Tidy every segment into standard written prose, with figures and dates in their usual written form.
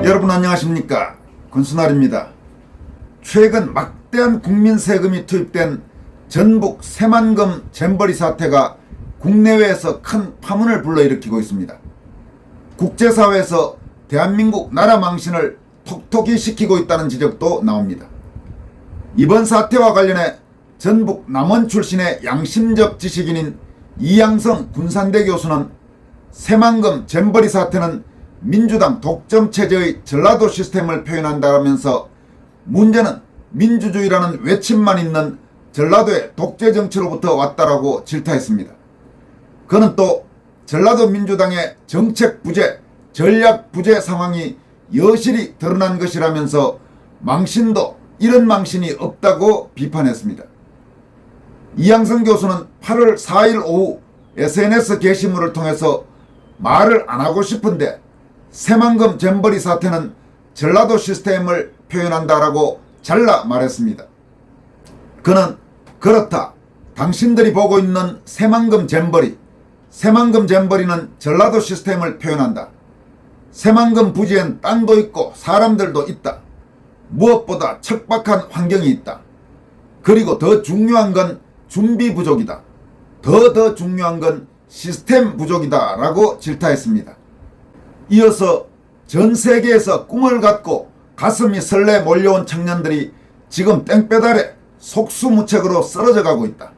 여러분 안녕하십니까? 권순알입니다. 최근 막대한 국민 세금이 투입된 전북 새만금 잼버리 사태가 국내외에서 큰 파문을 불러일으키고 있습니다. 국제사회에서 대한민국 나라 망신을 톡톡히 시키고 있다는 지적도 나옵니다. 이번 사태와 관련해 전북 남원 출신의 양심적 지식인인 이양성 군산대 교수는 새만금 잼버리 사태는 민주당 독점 체제의 전라도 시스템을 표현한다면서 문제는 민주주의라는 외침만 있는 전라도의 독재 정치로부터 왔다라고 질타했습니다. 그는 또 전라도 민주당의 정책 부재, 전략 부재 상황이 여실히 드러난 것이라면서 망신도 이런 망신이 없다고 비판했습니다. 이양성 교수는 8월 4일 오후 SNS 게시물을 통해서 말을 안 하고 싶은데 새만금 잼버리 사태는 전라도 시스템을 표현한다라고 잘라 말했습니다. 그는 그렇다. 당신들이 보고 있는 새만금 잼버리는 전라도 시스템을 표현한다. 새만금 부지엔 땅도 있고 사람들도 있다. 무엇보다 척박한 환경이 있다. 그리고 더 중요한 건 준비 부족이다. 더 중요한 건 시스템 부족이다 라고 질타했습니다. 이어서 전 세계에서 꿈을 갖고 가슴이 설레 몰려온 청년들이 지금 땡볕 아래 속수무책으로 쓰러져 가고 있다.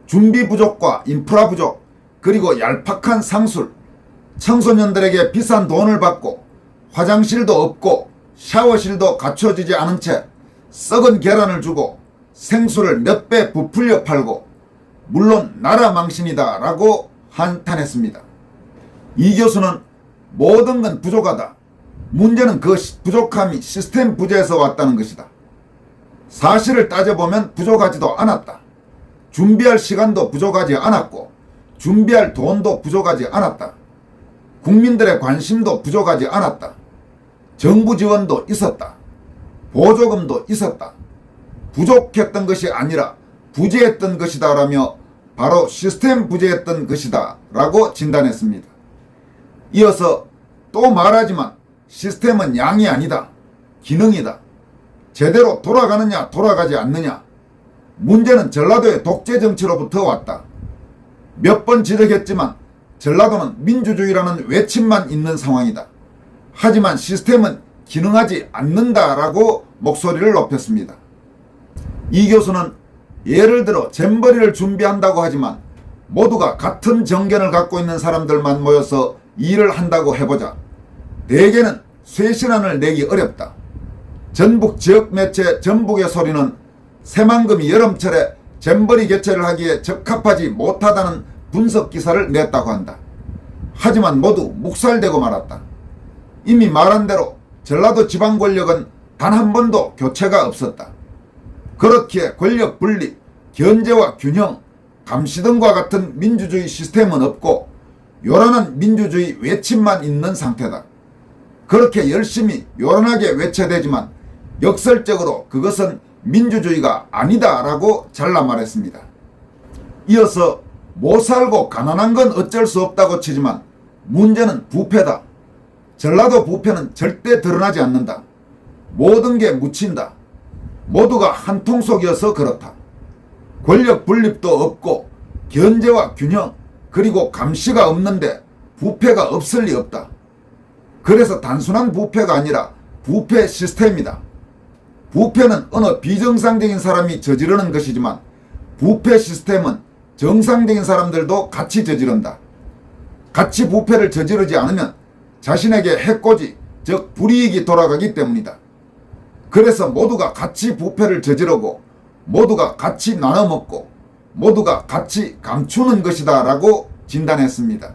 준비 부족과 인프라 부족, 그리고 얄팍한 상술, 청소년들에게 비싼 돈을 받고 화장실도 없고 샤워실도 갖춰지지 않은 채 썩은 계란을 주고 생수를 몇 배 부풀려 팔고 물론 나라 망신이다 라고 한탄했습니다. 이 교수는 모든 건 부족하다. 문제는 그 부족함이 시스템 부재에서 왔다는 것이다. 사실을 따져보면 부족하지도 않았다. 준비할 시간도 부족하지 않았고 준비할 돈도 부족하지 않았다. 국민들의 관심도 부족하지 않았다. 정부 지원도 있었다. 보조금도 있었다. 부족했던 것이 아니라 부재했던 것이다 라며 바로 시스템 부재했던 것이다 라고 진단했습니다. 이어서 또 말하지만 시스템은 양이 아니다. 기능이다. 제대로 돌아가느냐 돌아가지 않느냐. 문제는 전라도의 독재 정치로부터 왔다. 몇 번 지적했지만 전라도는 민주주의라는 외침만 있는 상황이다. 하지만 시스템은 기능하지 않는다라고 목소리를 높였습니다. 이 교수는 예를 들어 잼버리를 준비한다고 하지만 모두가 같은 정견을 갖고 있는 사람들만 모여서 일을 한다고 해보자. 대개는 쇄신안을 내기 어렵다. 전북 지역 매체 전북의 소리는 새만금이 여름철에 잼버리 개최를 하기에 적합하지 못하다는 분석 기사를 냈다고 한다. 하지만 모두 묵살되고 말았다. 이미 말한 대로 전라도 지방 권력은 단 한 번도 교체가 없었다. 그렇기에 권력 분립, 견제와 균형, 감시 등과 같은 민주주의 시스템은 없고 요란한 민주주의 외침만 있는 상태다. 그렇게 열심히 요란하게 외쳐대지만 역설적으로 그것은 민주주의가 아니다라고 잘라 말했습니다. 이어서 못 살고 가난한 건 어쩔 수 없다고 치지만 문제는 부패다. 전라도 부패는 절대 드러나지 않는다. 모든 게 묻힌다. 모두가 한 통속이어서 그렇다. 권력 분립도 없고 견제와 균형 그리고 감시가 없는데 부패가 없을 리 없다. 그래서 단순한 부패가 아니라 부패 시스템이다. 부패는 어느 비정상적인 사람이 저지르는 것이지만 부패 시스템은 정상적인 사람들도 같이 저지른다. 같이 부패를 저지르지 않으면 자신에게 해코지, 즉 불이익이 돌아가기 때문이다. 그래서 모두가 같이 부패를 저지르고 모두가 같이 나눠먹고 모두가 같이 감추는 것이다 라고 진단했습니다.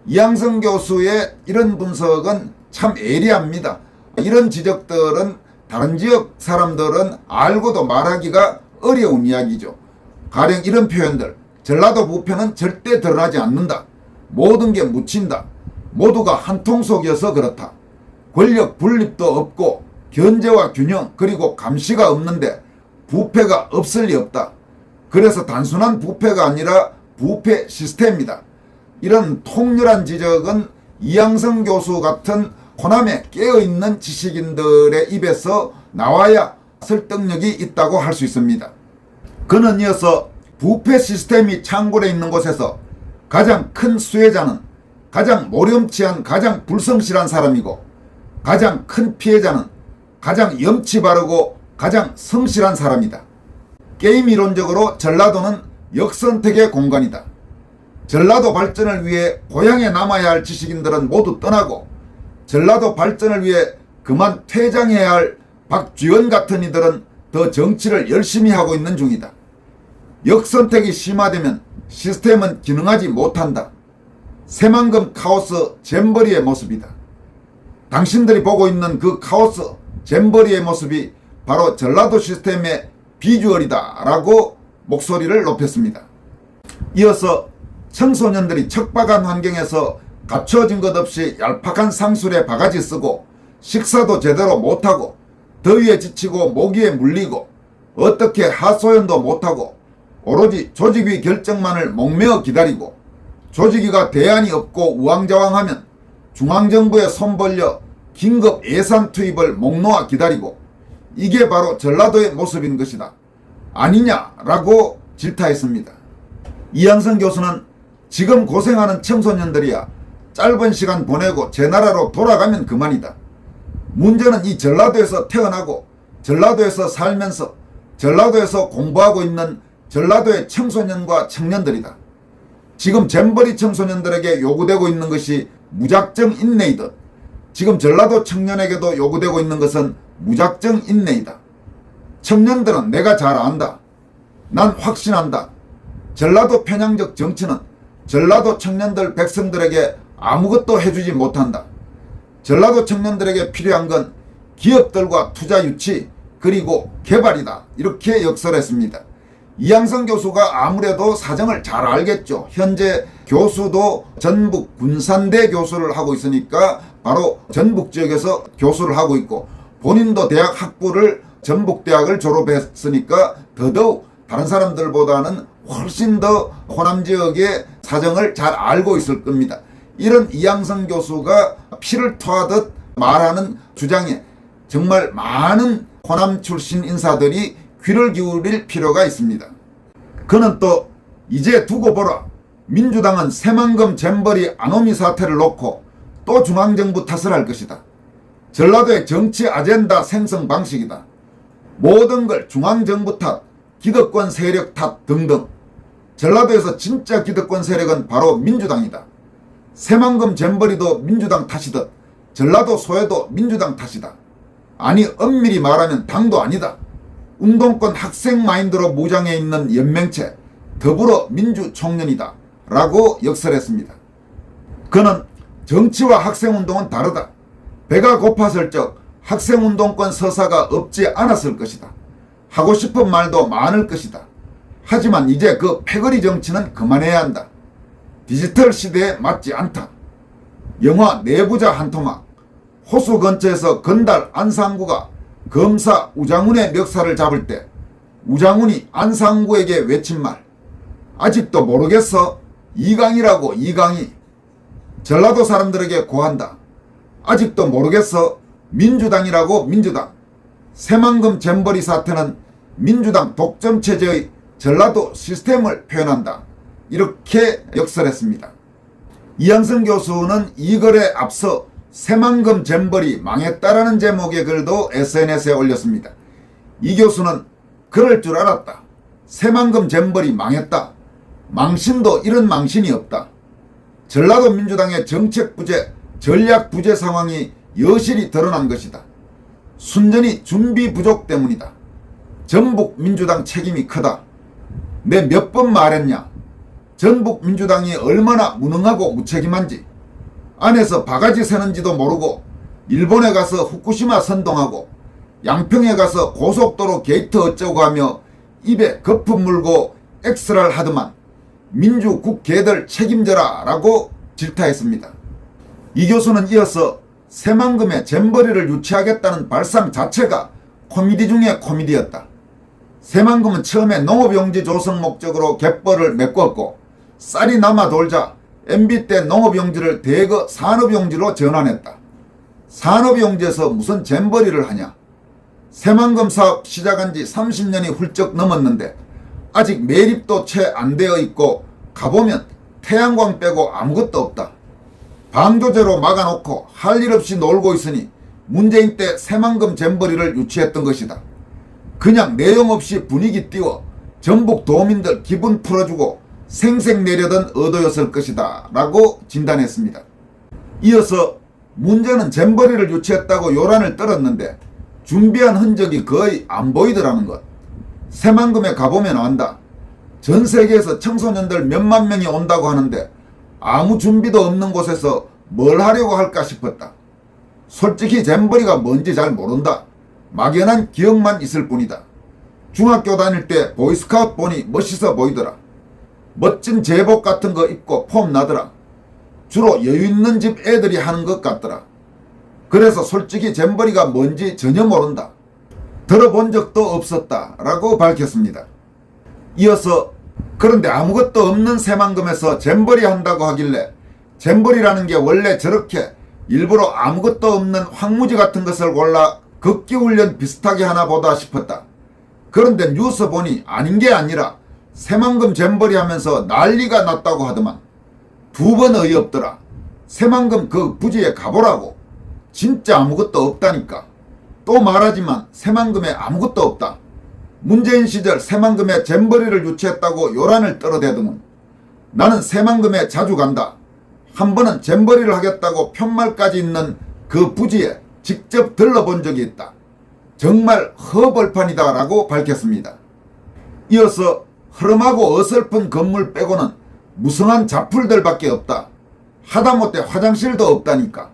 이양성 교수의 이런 분석은 참 예리합니다. 이런 지적들은 다른 지역 사람들은 알고도 말하기가 어려운 이야기죠. 가령 이런 표현들, 전라도 부패는 절대 드러나지 않는다. 모든 게 묻힌다. 모두가 한 통속이어서 그렇다. 권력 분립도 없고 견제와 균형 그리고 감시가 없는데 부패가 없을 리 없다. 그래서 단순한 부패가 아니라 부패 시스템이다. 이런 통렬한 지적은 이양성 교수 같은 호남에 깨어있는 지식인들의 입에서 나와야 설득력이 있다고 할 수 있습니다. 그는 이어서 부패 시스템이 창궐해 있는 곳에서 가장 큰 수혜자는 가장 모렴치한 가장 불성실한 사람이고 가장 큰 피해자는 가장 염치 바르고 가장 성실한 사람이다. 게임 이론적으로 전라도는 역선택의 공간이다. 전라도 발전을 위해 고향에 남아야 할 지식인들은 모두 떠나고 전라도 발전을 위해 그만 퇴장해야 할 박쥐원 같은 이들은 더 정치를 열심히 하고 있는 중이다. 역선택이 심화되면 시스템은 기능하지 못한다. 새만금 카오스 잼버리의 모습이다. 당신들이 보고 있는 그 카오스 잼버리의 모습이 바로 전라도 시스템의 비주얼이다 라고 목소리를 높였습니다. 이어서 청소년들이 척박한 환경에서 갖춰진 것 없이 얄팍한 상술에 바가지 쓰고 식사도 제대로 못하고 더위에 지치고 모기에 물리고 어떻게 하소연도 못하고 오로지 조직위 결정만을 목매어 기다리고 조직위가 대안이 없고 우왕좌왕하면 중앙정부에 손 벌려 긴급 예산 투입을 목 놓아 기다리고 이게 바로 전라도의 모습인 것이다. 아니냐라고 질타했습니다. 이양성 교수는 지금 고생하는 청소년들이야 짧은 시간 보내고 제 나라로 돌아가면 그만이다. 문제는 이 전라도에서 태어나고 전라도에서 살면서 전라도에서 공부하고 있는 전라도의 청소년과 청년들이다. 지금 잼버리 청소년들에게 요구되고 있는 것이 무작정 인내이듯 지금 전라도 청년에게도 요구되고 있는 것은 무작정 인내이다. 청년들은 내가 잘 안다. 난 확신한다. 전라도 편향적 정치는 전라도 청년들 백성들에게 아무것도 해주지 못한다. 전라도 청년들에게 필요한 건 기업들과 투자 유치 그리고 개발이다. 이렇게 역설했습니다. 이양성 교수가 아무래도 사정을 잘 알겠죠. 현재 교수도 전북 군산대 교수를 하고 있으니까 바로 전북 지역에서 교수를 하고 있고 본인도 대학 학부를 전북대학을 졸업했으니까 더더욱 다른 사람들보다는 훨씬 더 호남 지역의 사정을 잘 알고 있을 겁니다. 이런 이양성 교수가 피를 토하듯 말하는 주장에 정말 많은 호남 출신 인사들이 귀를 기울일 필요가 있습니다. 그는 또 이제 두고 보라. 민주당은 새만금 잼버리 아노미 사태를 놓고 또 중앙정부 탓을 할 것이다. 전라도의 정치 아젠다 생성 방식이다. 모든 걸 중앙정부 탓, 기득권 세력 탓 등등. 전라도에서 진짜 기득권 세력은 바로 민주당이다. 새만금 잼버리도 민주당 탓이듯 전라도 소외도 민주당 탓이다. 아니 엄밀히 말하면 당도 아니다. 운동권 학생 마인드로 무장해 있는 연맹체 더불어민주총연이다 라고 역설했습니다. 그는 정치와 학생운동은 다르다. 배가 고팠을 적 학생운동권 서사가 없지 않았을 것이다. 하고 싶은 말도 많을 것이다. 하지만 이제 그 패거리 정치는 그만해야 한다. 디지털 시대에 맞지 않다. 영화 내부자 한 토막. 호수 근처에서 건달 안상구가 검사 우장훈의 멱살을 잡을 때 우장훈이 안상구에게 외친 말. 아직도 모르겠어? 이강이라고 이강이. 전라도 사람들에게 고한다. 아직도 모르겠어? 민주당이라고 민주당. 새만금 잼버리 사태는 민주당 독점체제의 전라도 시스템을 표현한다. 이렇게 역설했습니다. 이양성 교수는 이 글에 앞서 새만금 잼버리 망했다라는 제목의 글도 SNS에 올렸습니다. 이 교수는 그럴 줄 알았다. 새만금 잼버리 망했다. 망신도 이런 망신이 없다. 전라도 민주당의 정책 부재, 전략 부재 상황이 여실히 드러난 것이다. 순전히 준비 부족 때문이다. 전북 민주당 책임이 크다. 내 몇 번 말했냐. 전북 민주당이 얼마나 무능하고 무책임한지. 안에서 바가지 세는지도 모르고 일본에 가서 후쿠시마 선동하고 양평에 가서 고속도로 게이트 어쩌고 하며 입에 거품 물고 엑스랄 하더만 민주국 개들 책임져라 라고 질타했습니다. 이 교수는 이어서 새만금에 잼버리를 유치하겠다는 발상 자체가 코미디 중에 코미디였다. 새만금은 처음에 농업용지 조성 목적으로 갯벌을 메꿨고 쌀이 남아 돌자 MB 때 농업용지를 대거 산업용지로 전환했다. 산업용지에서 무슨 잼버리를 하냐. 새만금 사업 시작한 지 30년이 훌쩍 넘었는데 아직 매립도 채 안 되어 있고 가보면 태양광 빼고 아무것도 없다. 방조제로 막아놓고 할 일 없이 놀고 있으니 문재인 때 새만금 잼버리를 유치했던 것이다. 그냥 내용 없이 분위기 띄워 전북 도민들 기분 풀어주고 생색내려던 의도였을 것이다 라고 진단했습니다. 이어서 문제는 잼버리를 유치했다고 요란을 떨었는데 준비한 흔적이 거의 안 보이더라는 것. 새만금에 가보면 안다. 전 세계에서 청소년들 몇만 명이 온다고 하는데 아무 준비도 없는 곳에서 뭘 하려고 할까 싶었다. 솔직히 잼버리가 뭔지 잘 모른다. 막연한 기억만 있을 뿐이다. 중학교 다닐 때 보이스카우트 보니 멋있어 보이더라. 멋진 제복 같은 거 입고 폼 나더라. 주로 여유 있는 집 애들이 하는 것 같더라. 그래서 솔직히 잼버리가 뭔지 전혀 모른다. 들어본 적도 없었다 라고 밝혔습니다. 이어서 그런데 아무것도 없는 새만금에서 잼버리 한다고 하길래 잼버리라는 게 원래 저렇게 일부러 아무것도 없는 황무지 같은 것을 골라 극기훈련 비슷하게 하나 보다 싶었다. 그런데 뉴스 보니 아닌 게 아니라 새만금 잼버리 하면서 난리가 났다고 하더만. 두 번 어이없더라. 새만금 그 부지에 가보라고. 진짜 아무것도 없다니까. 또 말하지만 새만금에 아무것도 없다. 문재인 시절 새만금에 잼버리를 유치했다고 요란을 떨어대더군. 나는 새만금에 자주 간다. 한 번은 잼버리를 하겠다고 편말까지 있는 그 부지에 직접 들러본 적이 있다. 정말 허벌판이다 라고 밝혔습니다. 이어서 흐름하고 어설픈 건물 빼고는 무성한 잡풀들밖에 없다. 하다못해 화장실도 없다니까.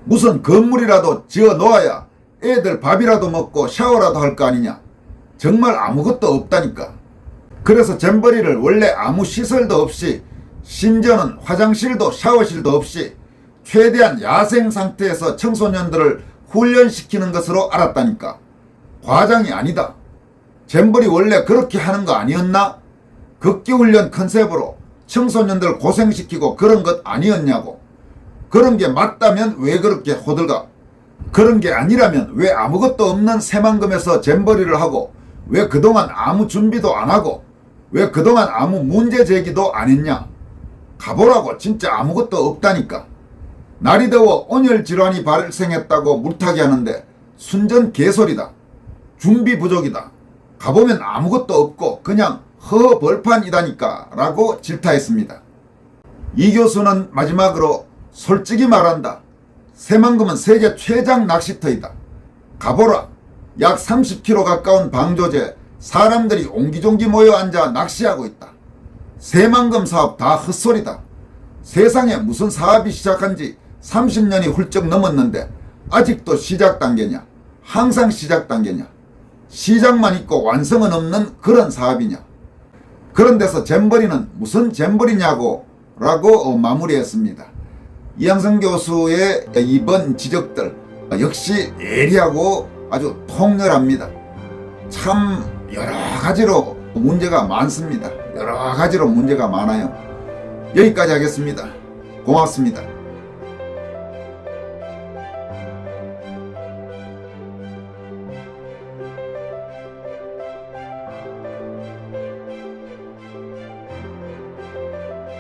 무슨 건물이라도 지어 놓아야 애들 밥이라도 먹고 샤워라도 할 거 아니냐. 정말 아무것도 없다니까. 그래서 잼버리를 원래 아무 시설도 없이 심지어는 화장실도 샤워실도 없이 최대한 야생 상태에서 청소년들을 훈련시키는 것으로 알았다니까. 과장이 아니다. 잼버리 원래 그렇게 하는 거 아니었나? 극기훈련 컨셉으로 청소년들 고생시키고 그런 것 아니었냐고. 그런 게 맞다면 왜 그렇게 호들갑. 그런 게 아니라면 왜 아무것도 없는 새만금에서 잼버리를 하고 왜 그동안 아무 준비도 안 하고 왜 그동안 아무 문제 제기도 안 했냐. 가보라고. 진짜 아무것도 없다니까. 날이 더워 온열 질환이 발생했다고 물타기 하는데 순전 개소리다. 준비 부족이다. 가보면 아무것도 없고 그냥 허벌판이다니까 라고 질타했습니다. 이 교수는 마지막으로 솔직히 말한다. 새만금은 세계 최장 낚시터이다. 가보라. 약 30km 가까운 방조제 사람들이 옹기종기 모여 앉아 낚시하고 있다. 새만금 사업 다 헛소리다. 세상에 무슨 사업이 시작한 지 30년이 훌쩍 넘었는데 아직도 시작 단계냐. 항상 시작 단계냐. 시작만 있고 완성은 없는 그런 사업이냐. 그런 데서 잼버리는 무슨 잼버리냐고 라고 마무리했습니다. 이양성 교수의 이번 지적들 역시 예리하고 아주 통렬합니다. 참 여러 가지로 문제가 많습니다. 여러 가지로 문제가 많아요. 여기까지 하겠습니다. 고맙습니다.